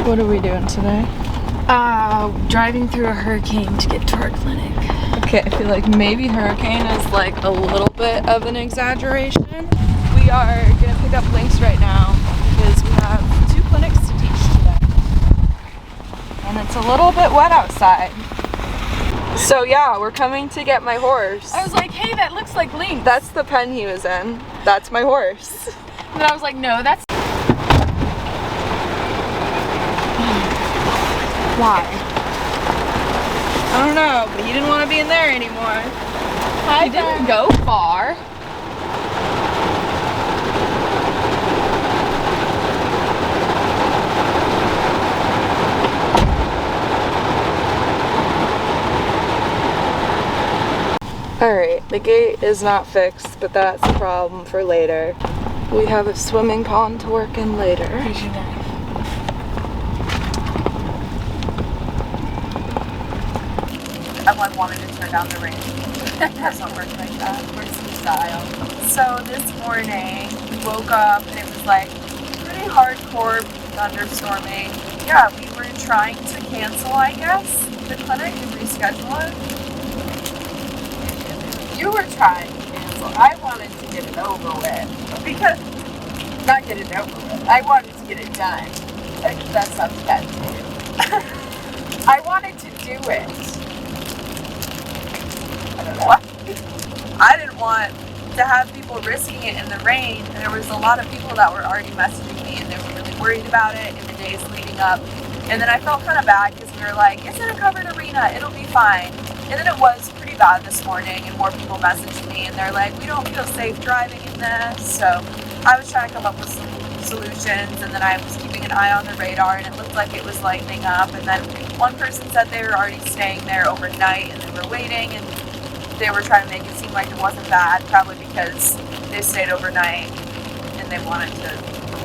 What are we doing today? Driving through a hurricane to get to our clinic. Okay, I feel like maybe hurricane is like a little bit of an exaggeration. We are gonna pick up Lynx right now because we have 2 clinics to teach today. And it's a little bit wet outside. So yeah, we're coming to get my horse. I was like, hey, that looks like Lynx. That's the pen he was in. That's my horse. And I was like, no, that's... Why? I don't know, but he didn't want to be in there anymore. He didn't go far. Alright, the gate is not fixed, but that's a problem for later. We have a swimming pond to work in later. I wanted to turn down the rain. It doesn't work like that. Where's the style? So this morning, we woke up and it was like pretty hardcore thunderstorming. Yeah, we were trying to cancel, I guess, the clinic and reschedule it. You were trying to cancel. I wanted to get it over with. Because, Not get it over with. I wanted to get it done. that sounds bad too. I wanted to do it. What? I didn't want to have people risking it in the rain, and there was a lot of people that were already messaging me and they were really worried about it in the days leading up. And then I felt kind of bad because we were like, it's in a covered arena, it'll be fine. And then it was pretty bad this morning and more people messaged me and they're like, we don't feel safe driving in this. So I was trying to come up with some solutions, and then I was keeping an eye on the radar and it looked like it was lightening up. And then one person said they were already staying there overnight and they were waiting, and they were trying to make it seem like it wasn't bad, probably because they stayed overnight and they wanted to,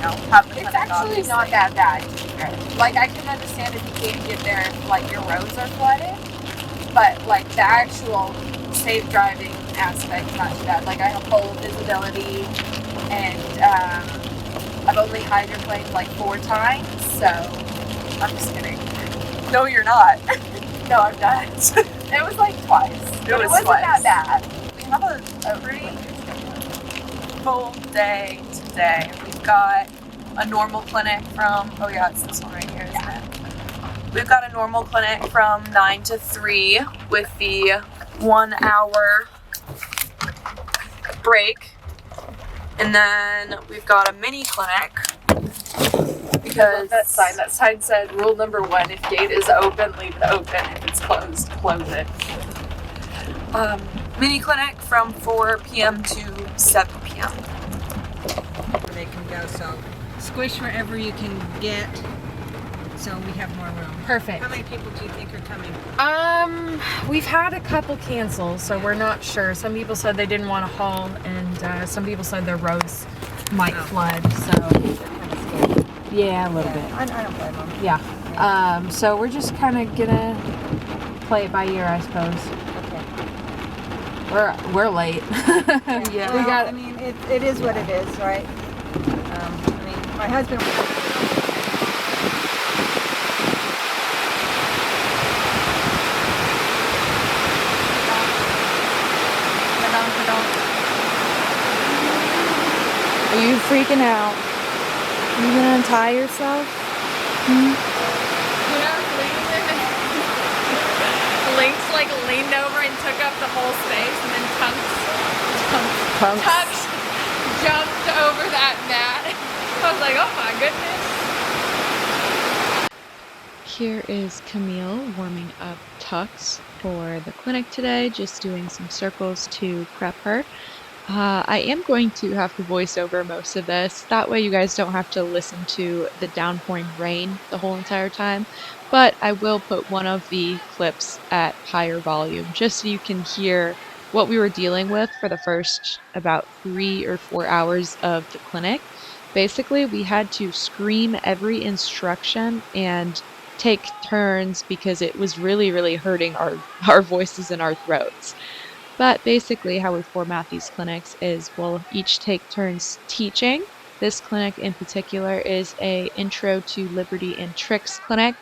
have the clinic. It's actually not that bad either. Like, I can understand if you can't get there if, like, your roads are flooded. But, like, the actual safe driving aspect is not too bad. Like, I have full visibility, and I've only hydroplaned, like, 4 times, so I'm just kidding. No, you're not. No, I'm not. It was, like, twice. It wasn't twice. that bad. We have a pretty full day today. We've got a normal clinic from, it's this one right here, isn't it? We've got a normal clinic from 9 to 3 with the 1 hour break. And then we've got a mini clinic because That sign said rule number 1, if gate is open, leave it open. If it's closed, close it. mini clinic from 4 p.m. to 7 p.m. They can go, so squish wherever you can get, so we have more room. Perfect. How many people do you think are coming? We've had a couple cancel, so we're not sure. Some people said they didn't want to haul, and some people said their roads might flood, so yeah, a little bit. I don't blame them. Yeah. So we're just kind of gonna play it by ear, I suppose. Okay. We're late. Yeah. Well, We got. I mean, it is what it is, right? My husband. Are you freaking out? Are you gonna untie yourself? Lynx like leaned over and took up the whole space, and then Tux jumped over that mat. I was like, oh my goodness. Here is Camille warming up Tux for the clinic today, just doing some circles to prep her. I am going to have to voice over most of this. That way you guys don't have to listen to the downpouring rain the whole entire time. But I will put one of the clips at higher volume just so you can hear what we were dealing with for the first about 3 or 4 hours of the clinic. Basically, we had to scream every instruction and take turns because it was really, really hurting our voices and our throats. But basically how we format these clinics is we'll each take turns teaching This clinic in particular is a Intro to Liberty and Tricks clinic.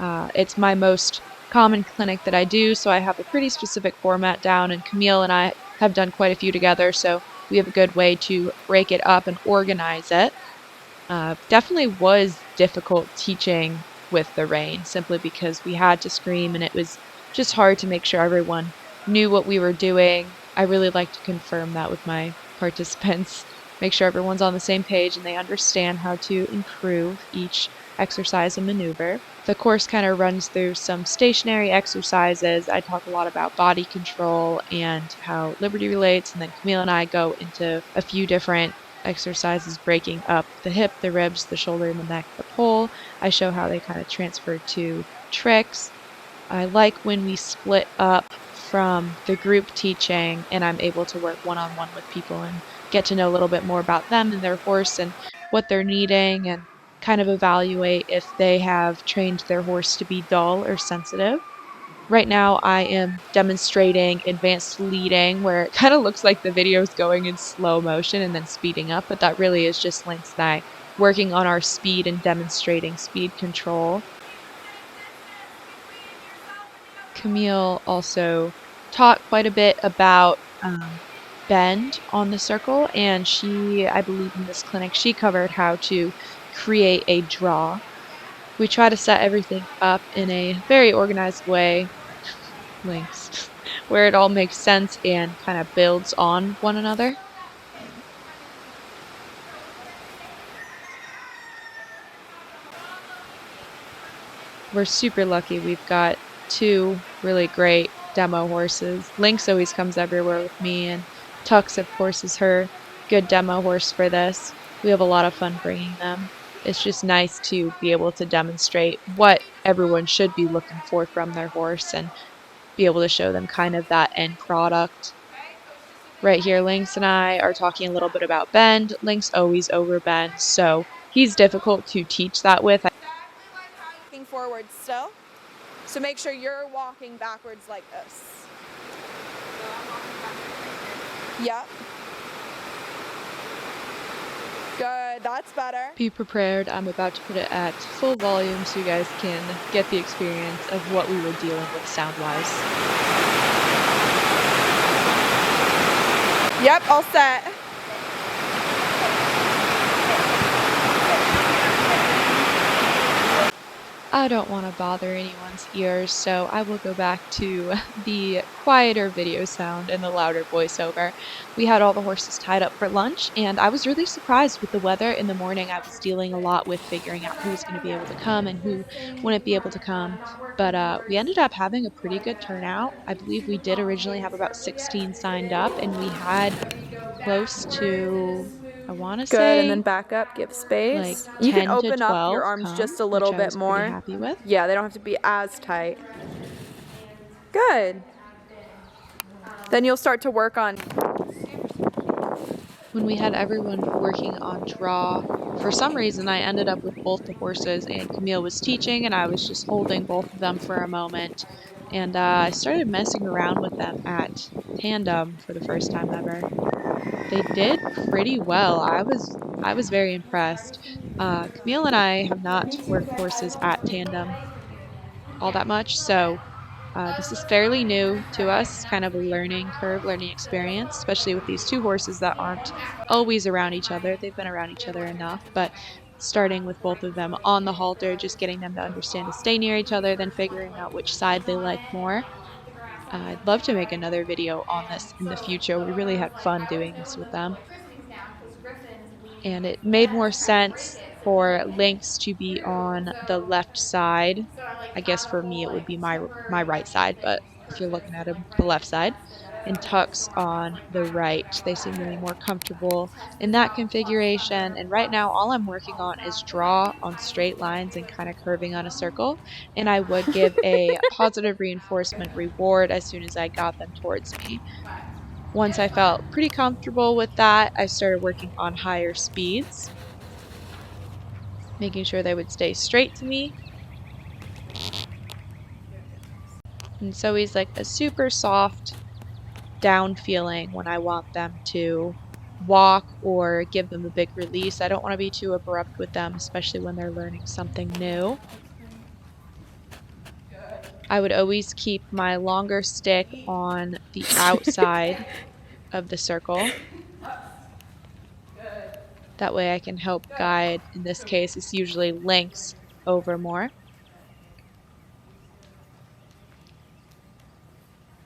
It's my most common clinic that I do, so I have a pretty specific format down, and Camille and I have done quite a few together, so we have a good way to break it up and organize it. Definitely was difficult teaching with the rein simply because we had to scream and it was just hard to make sure everyone knew what we were doing. I really like to confirm that with my participants, make sure everyone's on the same page and they understand how to improve each exercise and maneuver. The course kind of runs through some stationary exercises. I talk a lot about body control and how Liberty relates, and then Camille and I go into a few different exercises breaking up the hip, the ribs, the shoulder, and the neck, the pole. I show how they kind of transfer to tricks. I like when we split up from the group teaching and I'm able to work one-on-one with people and get to know a little bit more about them and their horse and what they're needing, and kind of evaluate if they have trained their horse to be dull or sensitive. Right now I am demonstrating advanced leading, where it kind of looks like the video is going in slow motion and then speeding up, but that really is just Lynx and I working on our speed and demonstrating speed control. Camille also taught quite a bit about bend on the circle, and I believe in this clinic, she covered how to create a draw. We try to set everything up in a very organized way, Lynx, where it all makes sense and kind of builds on one another. We're super lucky. We've got two really great demo horses. Lynx always comes everywhere with me, and Tux, of course, is her good demo horse for this. We have a lot of fun bringing them. It's just nice to be able to demonstrate what everyone should be looking for from their horse and be able to show them kind of that end product. Right here, Lynx and I are talking a little bit about bend. Lynx always overbends, so he's difficult to teach that with. Walking forward still. So make sure you're walking backwards like this. Yep. Good, that's better. Be prepared. I'm about to put it at full volume so you guys can get the experience of what we were dealing with sound-wise. Yep, all set. I don't want to bother anyone's ears, so I will go back to the quieter video sound and the louder voiceover. We had all the horses tied up for lunch, and I was really surprised with the weather in the morning. I was dealing a lot with figuring out who was going to be able to come and who wouldn't be able to come, but we ended up having a pretty good turnout. I believe we did originally have about 16 signed up, and we had close to, I want to Good, say, and then back up, give space. like You 10 can open to 12 up your arms come, just a little which I bit was more. pretty happy with. Yeah, they don't have to be as tight. Good. Then you'll start to work on. When we had everyone working on draw, for some reason I ended up with both the horses, and Camille was teaching and I was just holding both of them for a moment, and I started messing around with them at tandem for the first time ever. They did pretty well. I was very impressed. Camille and I have not worked horses at tandem all that much, so this is fairly new to us, kind of a learning curve, learning experience, especially with these two horses that aren't always around each other. They've been around each other enough, but starting with both of them on the halter, just getting them to understand to stay near each other, then figuring out which side they like more. I'd love to make another video on this in the future. We really had fun doing this with them. And it made more sense for Lynx to be on the left side. I guess for me it would be my right side, but if you're looking at him, the left side. And Tux on the right. They seem to be more comfortable in that configuration. And right now all I'm working on is draw on straight lines and kind of curving on a circle. And I would give a positive reinforcement reward as soon as I got them towards me. Once I felt pretty comfortable with that, I started working on higher speeds, making sure they would stay straight to me. And so he's like a super soft down feeling when I want them to walk or give them a big release. I don't want to be too abrupt with them, especially when they're learning something new. I would always keep my longer stick on the outside of the circle. That way I can help guide. In this case, it's usually Lynx over more.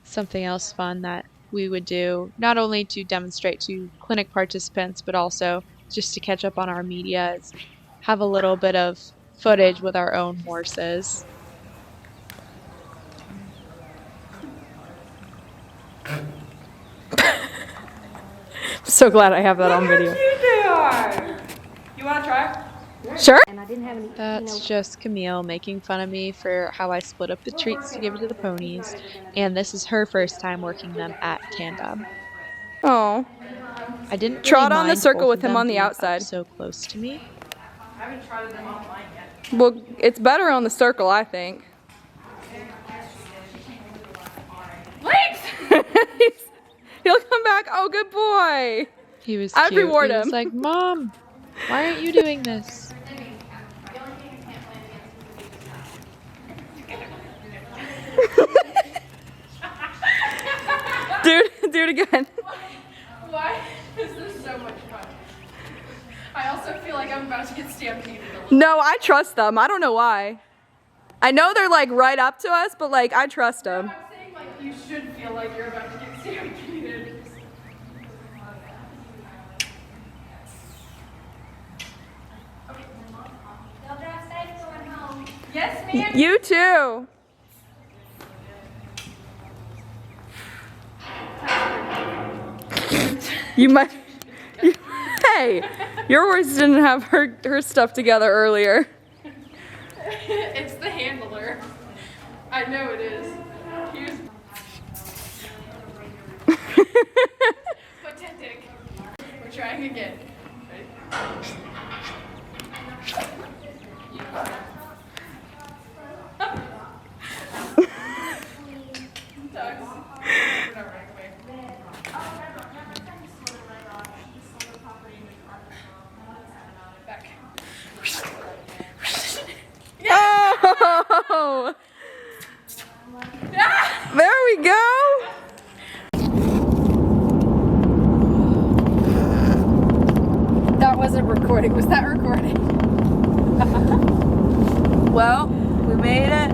Something else fun that we would do, not only to demonstrate to clinic participants, but also just to catch up on our media, is have a little bit of footage with our own horses. So glad I have that on video. How cute they are. You want to try? Sure. And I didn't have any. That's just Camille making fun of me for how I split up the treats to give to the ponies, and this is her first time working them at tandem. Oh. I didn't Trot really on the mind circle both with of him them on the being up outside. so close to me. I haven't tried them online yet. Well, it's better on the circle, I think. Lynx! He'll come back. Oh, good boy. He was I'd cute. reward He was him. like, Mom, why aren't you doing this? Do it again. Why is this so much fun? I also feel like I'm about to get stampeded a little. No, I trust them. I don't know why. I know they're like right up to us, but like I trust them. I'm saying like you should feel like you're about to get stampeded. Yes, ma'am. You too. You might. Hey, your horse didn't have her stuff together earlier. It's the handler. I know it is. Here's pathetic. We're trying again. Ready? Tux. We're not running away. Back. Oh! There we go. That wasn't recording. Was that recording? Well, we made it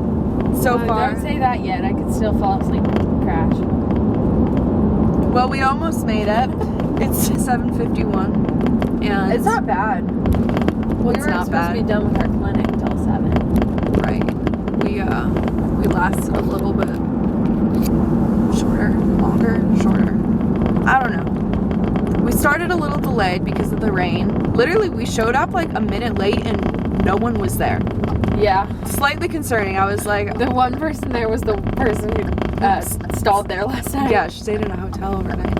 so far. Don't say that yet. I could still fall asleep and crash. Well, we almost made it. It's 7:51, and It's not bad. We It's weren't not supposed bad. to be done with our clinic until 7. right. We lasted a little bit shorter, longer, shorter. I don't know. We started a little delayed because of the rain. Literally, we showed up like a minute late and no one was there. Yeah. Slightly concerning. I was like, The one person there was the person who stalled there last night. yeah, she stayed in a hotel overnight.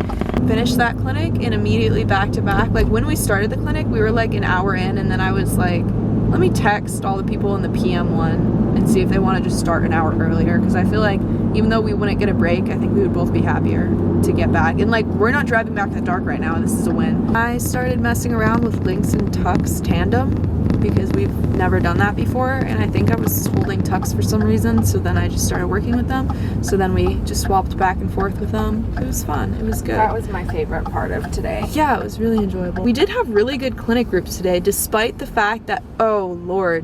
Finished that clinic and immediately back to back. Like when we started the clinic, we were like an hour in, and then I was like, let me text all the people in the PM one and see if they want to just start an hour earlier, because I feel like even though we wouldn't get a break, I think we would both be happier to get back. And like we're not driving back in the dark right now, and this is a win. I started messing around with Lynx and Tux tandem because we've never done that before, and I think I was holding Tux for some reason, so then I just started working with them. So then we just swapped back and forth with them. It was fun. It was good. That was my favorite part of today. Yeah, it was really enjoyable. We did have really good clinic groups today, despite the fact that, oh Lord,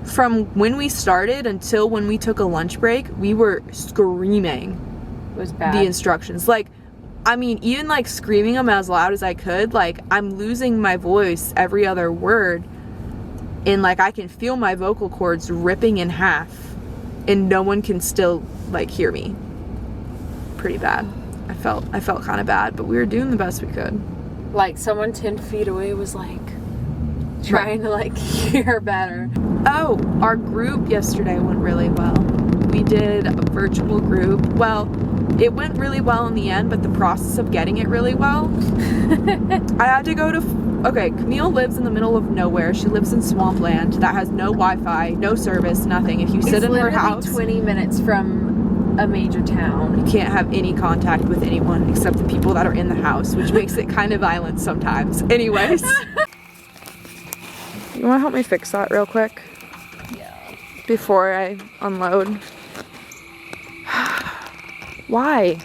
from when we started until when we took a lunch break, we were screaming It was bad. the instructions. Like, I mean, even like screaming them as loud as I could, like I'm losing my voice every other word, and like I can feel my vocal cords ripping in half, and no one can still like hear me. Pretty bad. I felt kind of bad, but we were doing the best we could. Like someone 10 feet away was like trying to like hear better. Oh, our group yesterday went really well. We did a virtual group. Well, it went really well in the end, but the process of getting it really well, I had to go to, okay, Camille lives in the middle of nowhere. She lives in swampland that has no Wi-Fi, no service, nothing. If you sit in her house, 20 minutes from a major town. You can't have any contact with anyone except the people that are in the house, which makes it kind of violent sometimes. Anyways. You want to help me fix that real quick? Yeah. Before I unload? Why?